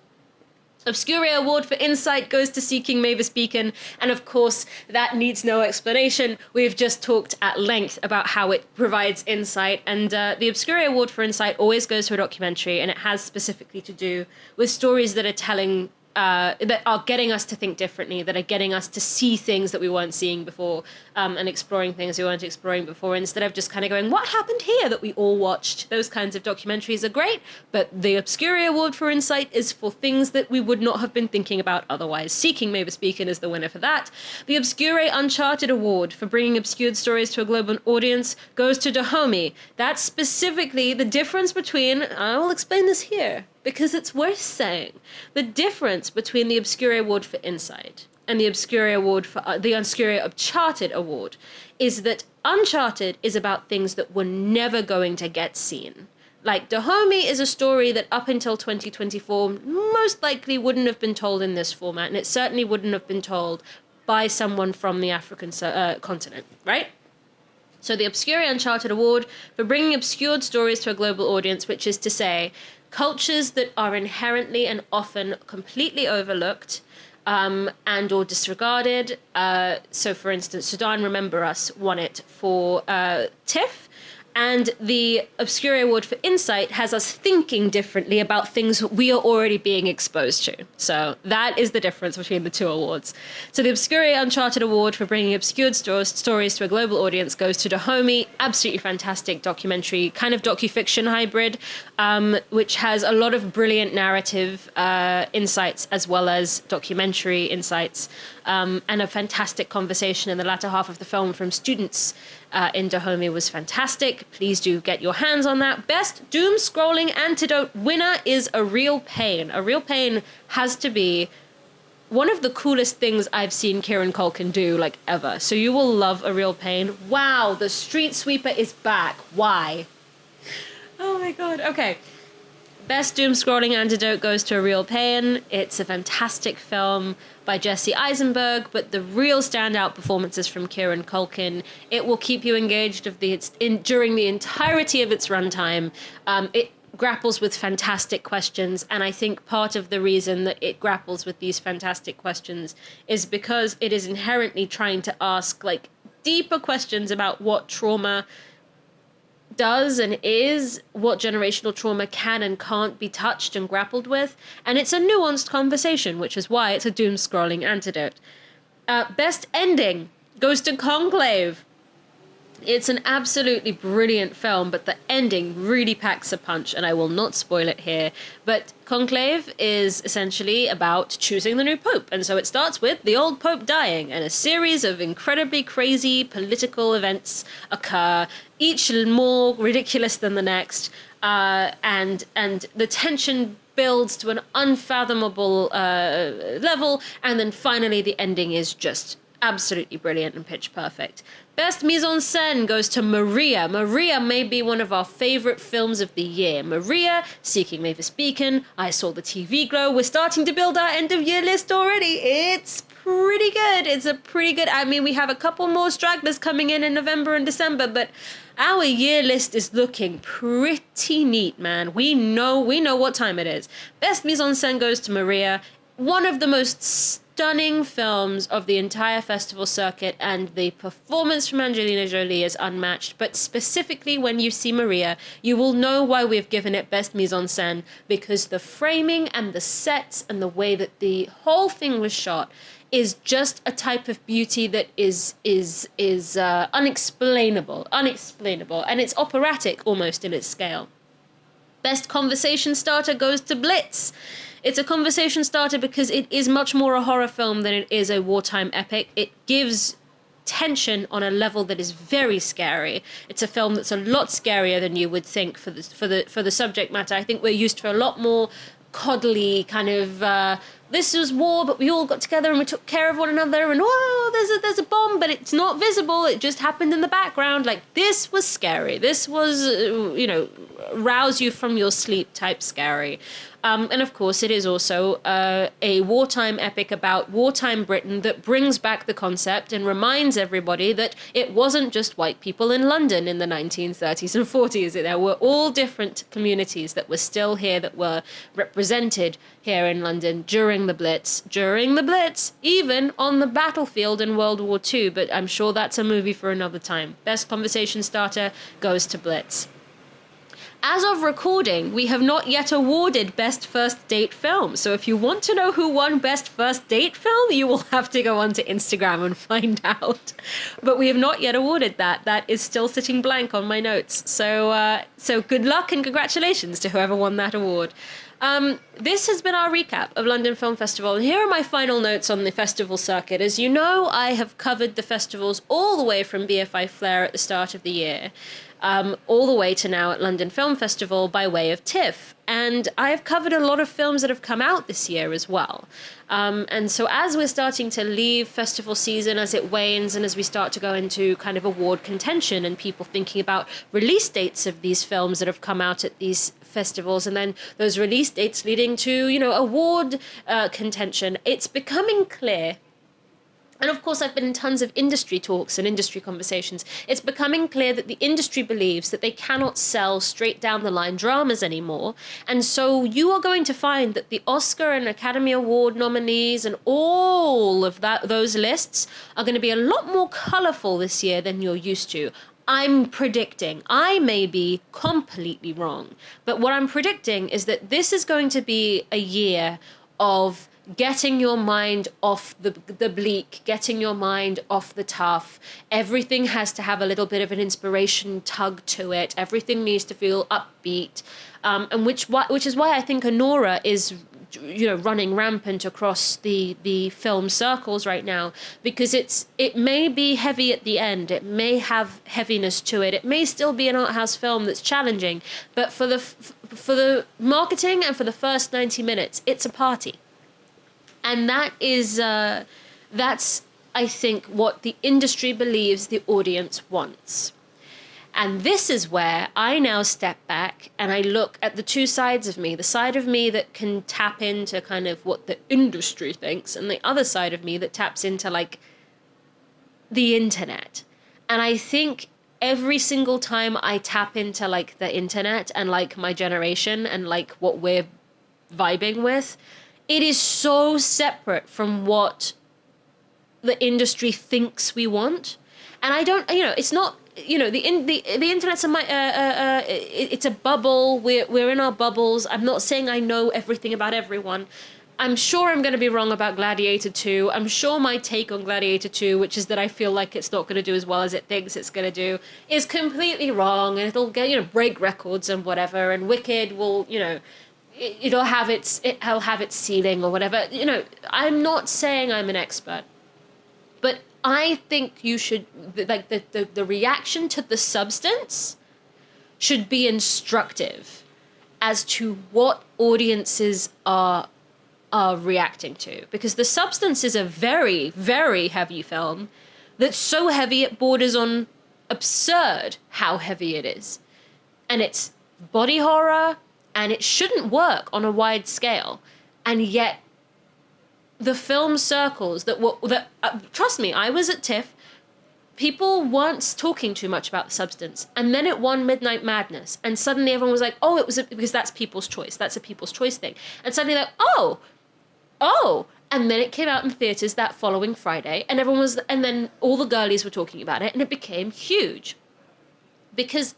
OBSCURAE Award for Insight goes to Seeking Mavis Beacon, and of course, that needs no explanation. We've just talked at length about how it provides insight, and the OBSCURAE Award for Insight always goes to a documentary, and it has specifically to do with stories that are telling that are getting us to think differently, that are getting us to see things that we weren't seeing before, and exploring things we weren't exploring before, instead of just kind of going, what happened here, that we all watched. Those kinds of documentaries are great, but the OBSCURAE Award for Insight is for things that we would not have been thinking about otherwise. Seeking Mavis Beacon is the winner for that. The OBSCURAE Uncharted Award for bringing obscured stories to a global audience goes to Dahomey. That's specifically the difference between, I will explain this here, because it's worth saying, the difference between the OBSCURAE Award for Insight and the OBSCURAE Award for the OBSCURAE Uncharted Award is that Uncharted is about things that were never going to get seen. Like, Dahomey is a story that up until 2024 most likely wouldn't have been told in this format, and it certainly wouldn't have been told by someone from the African continent, right? So the OBSCURAE Uncharted Award for bringing obscured stories to a global audience, which is to say, cultures that are inherently and often completely overlooked and or disregarded. So, for instance, Sudan Remember Us won it for TIFF, and the OBSCURAE Award for Insight has us thinking differently about things we are already being exposed to. So that is the difference between the two awards. So the OBSCURAE Uncharted Award for bringing obscured stories to a global audience goes to Dahomey. Absolutely fantastic documentary, kind of docufiction hybrid, which has a lot of brilliant narrative insights as well as documentary insights, and a fantastic conversation in the latter half of the film from students in Dahomey was fantastic. Please do get your hands on that. Best doom scrolling antidote winner is A Real Pain. A Real Pain has to be one of the coolest things I've seen Kieran Culkin do, like, ever. So you will love A Real Pain. Wow, the street sweeper is back. Why? Oh my god. Okay. Best doom scrolling antidote goes to A Real Pain. It's a fantastic film by Jesse Eisenberg, but the real standout performances from Kieran Culkin. It will keep you engaged during the entirety of its runtime. It grapples with fantastic questions, and I think part of the reason that it grapples with these fantastic questions is because it is inherently trying to ask, like, deeper questions about what trauma does and is, what generational trauma can and can't be touched and grappled with, and it's a nuanced conversation, which is why it's a doom scrolling antidote. Best ending goes to Conclave. It's an absolutely brilliant film, but the ending really packs a punch, and I will not spoil it here. But Conclave is essentially about choosing the new pope, and so it starts with the old pope dying, and a series of incredibly crazy political events occur, each more ridiculous than the next, and the tension builds to an unfathomable level, and then finally the ending is just absolutely brilliant and pitch perfect. Best mise-en-scène goes to Maria. Maria may be one of our favorite films of the year. Maria, Seeking Mavis Beacon, I Saw the TV Glow. We're starting to build our end-of-year list already. It's pretty good. It's a pretty good... I mean, we have a couple more stragglers coming in November and December, but our year list is looking pretty neat, man. We know what time it is. Best mise-en-scène goes to Maria. One of the most stunning films of the entire festival circuit, and the performance from Angelina Jolie is unmatched. But specifically when you see Maria, you will know why we've given it Best Mise-en-Scène, because the framing and the sets and the way that the whole thing was shot is just a type of beauty that is unexplainable, and it's operatic almost in its scale. Best conversation starter goes to Blitz. It's a conversation starter because it is much more a horror film than it is a wartime epic. It gives tension on a level that is very scary. It's a film that's a lot scarier than you would think for the subject matter. I think we're used to a lot more coddly kind of this was war, but we all got together and we took care of one another, and there's a bomb, but it's not visible, it just happened in the background. Like, this was scary. This was rouse you from your sleep type scary. And of course, it is also a wartime epic about wartime Britain that brings back the concept and reminds everybody that it wasn't just white people in London in the 1930s and 40s. There were all different communities that were still here, that were represented here in London during the Blitz, even on the battlefield in World War II. But I'm sure that's a movie for another time. Best conversation starter goes to Blitz. As of recording, we have not yet awarded Best First Date Film. So if you want to know who won Best First Date Film, you will have to go onto Instagram and find out. But we have not yet awarded that. That is still sitting blank on my notes. So good luck and congratulations to whoever won that award. This has been our recap of London Film Festival. And here are my final notes on the festival circuit. As you know, I have covered the festivals all the way from BFI Flair at the start of the year, all the way to now at London Film Festival by way of TIFF. And I've covered a lot of films that have come out this year as well. And so as we're starting to leave festival season, as it wanes, and as we start to go into kind of award contention and people thinking about release dates of these films that have come out at these festivals, and then those release dates leading to, award contention, it's becoming clear. And of course, I've been in tons of industry talks and industry conversations. It's becoming clear that the industry believes that they cannot sell straight down the line dramas anymore. And so you are going to find that the Oscar and Academy Award nominees and all of those lists are going to be a lot more colorful this year than you're used to. I'm predicting, I may be completely wrong, but what I'm predicting is that this is going to be a year of getting your mind off the bleak, getting your mind off the tough. Everything has to have a little bit of an inspiration tug to it. Everything needs to feel upbeat, and which is why I think Anora is running rampant across the film circles right now, because it may be heavy at the end, it may have heaviness to it, it may still be an art house film that's challenging, but for the marketing and for the first 90 minutes, it's a party. And that's, I think, what the industry believes the audience wants. And this is where I now step back and I look at the two sides of me, the side of me that can tap into kind of what the industry thinks, and the other side of me that taps into like the internet. And I think every single time I tap into like the internet and like my generation and like what we're vibing with, it is so separate from what the industry thinks we want. And I don't, it's not, the internet's it's a bubble. We're in our bubbles. I'm not saying I know everything about everyone. I'm sure I'm going to be wrong about Gladiator 2. I'm sure my take on Gladiator 2, which is that I feel like it's not going to do as well as it thinks it's going to do, is completely wrong, and it'll get, break records and whatever, and Wicked will, it'll have its ceiling or whatever. I'm not saying I'm an expert, but I think you should, like, the reaction to the substance should be instructive as to what audiences are reacting to, because the substance is a very, very heavy film that's so heavy it borders on absurd how heavy it is, and it's body horror. And it shouldn't work on a wide scale. And yet, the film circles trust me, I was at TIFF, people weren't talking too much about the substance. And then it won Midnight Madness. And suddenly everyone was like, oh, because that's people's choice. That's a people's choice thing. And suddenly like, oh. And then it came out in theaters that following Friday. And and then all the girlies were talking about it. And it became huge. Because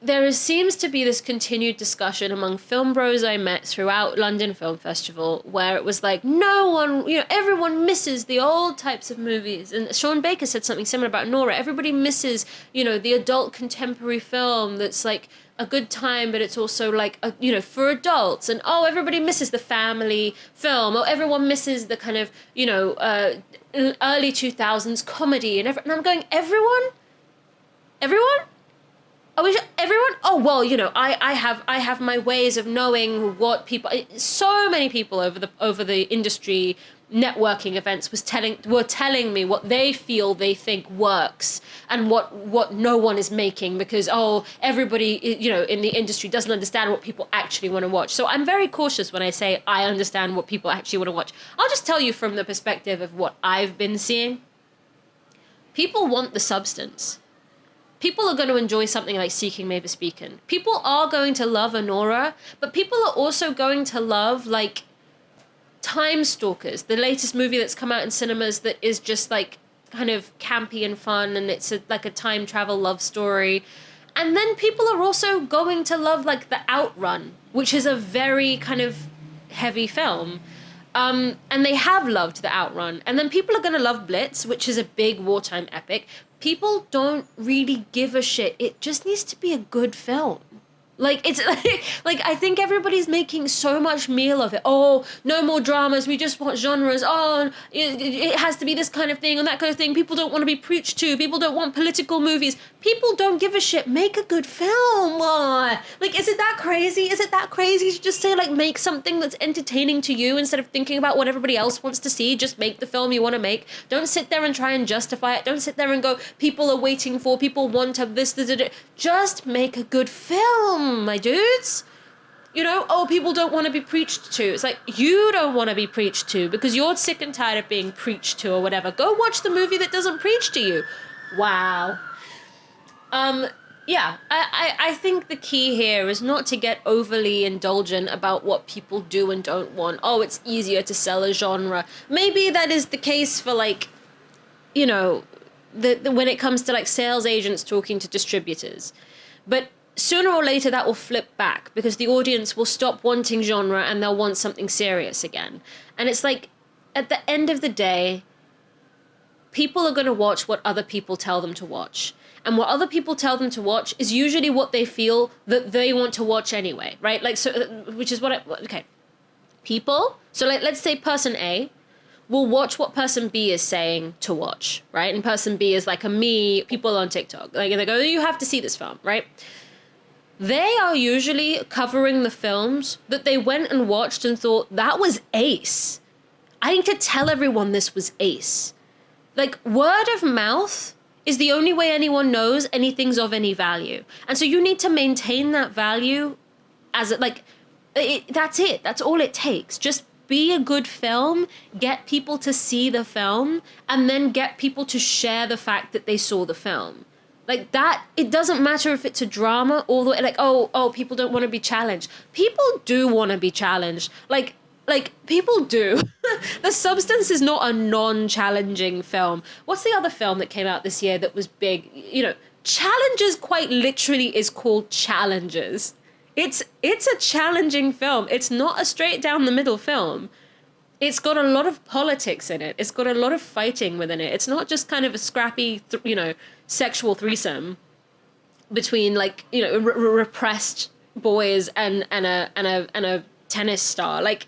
there seems to be this continued discussion among film bros I met throughout London Film Festival, where it was like, no one, everyone misses the old types of movies. And Sean Baker said something similar about Nora. Everybody misses, the adult contemporary film that's like a good time, but it's also like, for adults. And, everybody misses the family film. Or everyone misses the kind of, early 2000s comedy. And I'm going, everyone? wish everyone. Oh well, you know, I have my ways of knowing what people. So many people over the industry networking events were telling me what they feel they think works and what no one is making, because everybody, you know, in the industry doesn't understand what people actually want to watch. So I'm very cautious when I say I understand what people actually want to watch. I'll just tell you from the perspective of what I've been seeing. People want the substance. People are going to enjoy something like Seeking Mavis Beacon. People are going to love Honora, but people are also going to love, like, Time Stalkers, the latest movie that's come out in cinemas that is just, like, kind of campy and fun, and it's like a time travel love story. And then people are also going to love, like, The Outrun, which is a very kind of heavy film. And they have loved The Outrun. And then people are going to love Blitz, which is a big wartime epic. People don't really give a shit. It just needs to be a good film. Like, it's like I think everybody's making so much meal of it. Oh, no more dramas. We just want genres. Oh, it has to be this kind of thing and that kind of thing. People don't want to be preached to. People don't want political movies. People don't give a shit. Make a good film. Like, is it that crazy? Is it that crazy to just say, like, make something that's entertaining to you instead of thinking about what everybody else wants to see? Just make the film you want to make. Don't sit there and try and justify it. Don't sit there and go, people are waiting for, people want to this. Just make a good film, my dudes. You know, people don't want to be preached to. It's like, you don't want to be preached to because you're sick and tired of being preached to or whatever. Go watch the movie that doesn't preach to you. Wow. Yeah, I think the key here is not to get overly indulgent about what people do and don't want. Oh, it's easier to sell a genre. Maybe that is the case for, like, you know, when it comes to, like, sales agents talking to distributors. But sooner or later that will flip back because the audience will stop wanting genre and they'll want something serious again. And it's like, at the end of the day, people are going to watch what other people tell them to watch. And what other people tell them to watch is usually what they feel that they want to watch anyway, right? Like, so, which is okay. People, so like, let's say person A will watch what person B is saying to watch, right? And person B is like people on TikTok. Like, they go, you have to see this film, right? They are usually covering the films that they went and watched and thought, that was ace. I need to tell everyone this was ace. Like, word of mouth is the only way anyone knows anything's of any value. And so you need to maintain that value as that's it. That's all it takes. Just be a good film, get people to see the film, and then get people to share the fact that they saw the film. Like that, it doesn't matter if it's a drama or like, people don't want to be challenged. People do want to be challenged. Like people do. The Substance is not a non-challenging film. What's the other film that came out this year that was big? You know, Challengers quite literally is called Challengers. It's a challenging film. It's not a straight down the middle film. It's got a lot of politics in it. It's got a lot of fighting within it. It's not just kind of a scrappy, sexual threesome between, like, repressed boys and a tennis star. Like,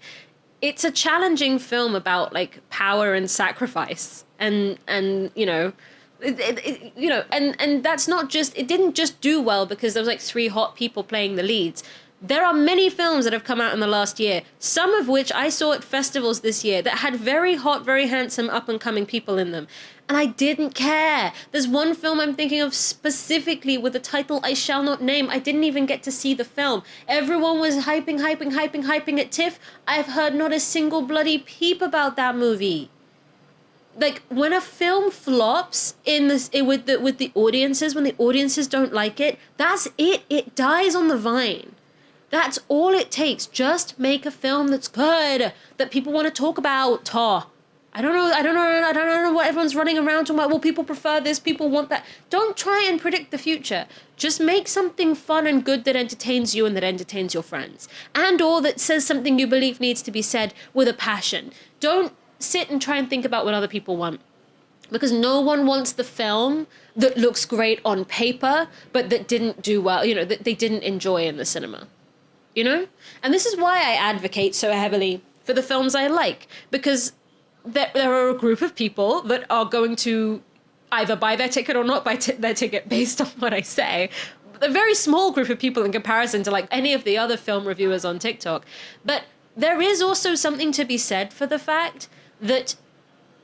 it's a challenging film about, like, power and sacrifice, and that's not just, it didn't just do well because there was like 3 hot people playing the leads. There are many films that have come out in the last year, some of which I saw at festivals this year that had very hot, very handsome, up-and-coming people in them. And I didn't care. There's one film I'm thinking of specifically with a title I shall not name. I didn't even get to see the film. Everyone was hyping at TIFF. I've heard not a single bloody peep about that movie. Like, when a film flops with the audiences, when the audiences don't like it, that's it. It dies on the vine. That's all it takes. Just make a film that's good, that people want to talk about. I don't know what everyone's running around talking about. Well, people prefer this, people want that. Don't try and predict the future. Just make something fun and good that entertains you and that entertains your friends. And or that says something you believe needs to be said with a passion. Don't sit and try and think about what other people want. Because no one wants the film that looks great on paper, but that didn't do well, that they didn't enjoy in the cinema. And this is why I advocate so heavily for the films I like, because there are a group of people that are going to either buy their ticket or not buy their ticket based on what I say. a very small group of people in comparison to like any of the other film reviewers on TikTok. But there is also something to be said for the fact that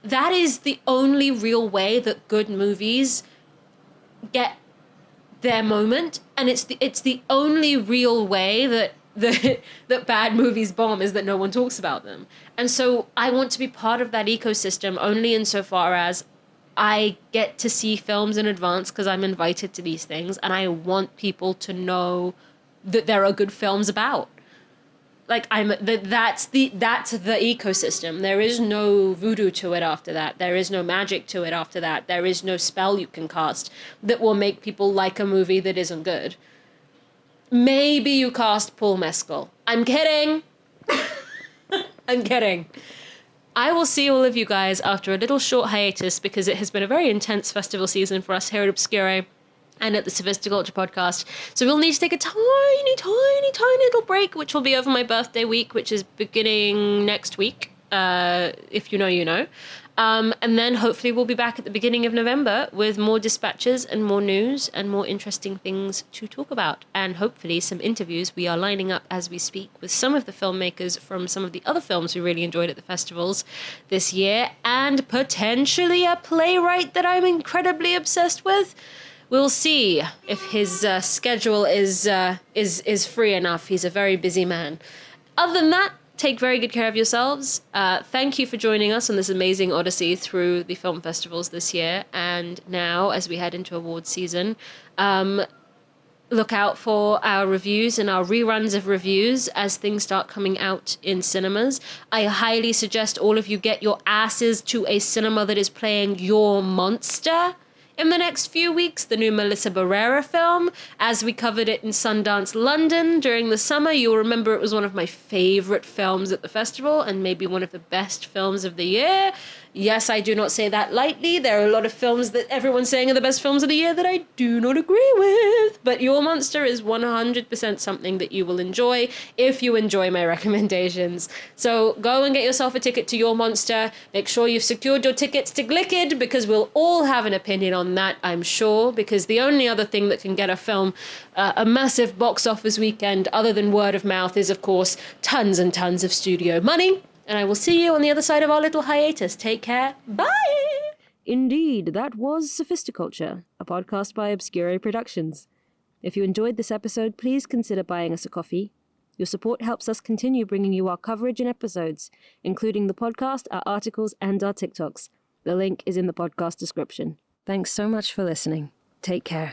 that is the only real way that good movies get their moment, and it's the only real way that that bad movies bomb is that no one talks about them. And so I want to be part of that ecosystem only insofar as I get to see films in advance because I'm invited to these things, and I want people to know that there are good films about. Like that's the ecosystem. There is no voodoo to it after that. There is no magic to it after that. There is no spell you can cast that will make people like a movie that isn't good. Maybe you cast Paul Mescal. I'm kidding. I'm kidding. I will see all of you guys after a little short hiatus because it has been a very intense festival season for us here at Obscure and at the Sophisticulture podcast. So we'll need to take a tiny little break, which will be over my birthday week, which is beginning next week. If you know, you know. And then hopefully we'll be back at the beginning of November with more dispatches and more news and more interesting things to talk about. And hopefully some interviews we are lining up as we speak with some of the filmmakers from some of the other films we really enjoyed at the festivals this year, and potentially a playwright that I'm incredibly obsessed with. We'll see if his schedule is free enough. He's a very busy man. Other than that, take very good care of yourselves. Thank you for joining us on this amazing odyssey through the film festivals this year. And now, as we head into awards season, look out for our reviews and our reruns of reviews as things start coming out in cinemas. I highly suggest all of you get your asses to a cinema that is playing Your Monster in the next few weeks, the new Melissa Barrera film. As we covered it in Sundance London during the summer, you'll remember it was one of my favorite films at the festival and maybe one of the best films of the year. Yes, I do not say that lightly. There are a lot of films that everyone's saying are the best films of the year that I do not agree with. But Your Monster is 100% something that you will enjoy if you enjoy my recommendations. So go and get yourself a ticket to Your Monster. Make sure you've secured your tickets to Glicked, because we'll all have an opinion on that, I'm sure. Because the only other thing that can get a film a massive box office weekend other than word of mouth is, of course, tons and tons of studio money. And I will see you on the other side of our little hiatus. Take care. Bye! Indeed, that was Sophisticulture, a podcast by OBSCURAE Productions. If you enjoyed this episode, please consider buying us a coffee. Your support helps us continue bringing you our coverage and episodes, including the podcast, our articles, and our TikToks. The link is in the podcast description. Thanks so much for listening. Take care.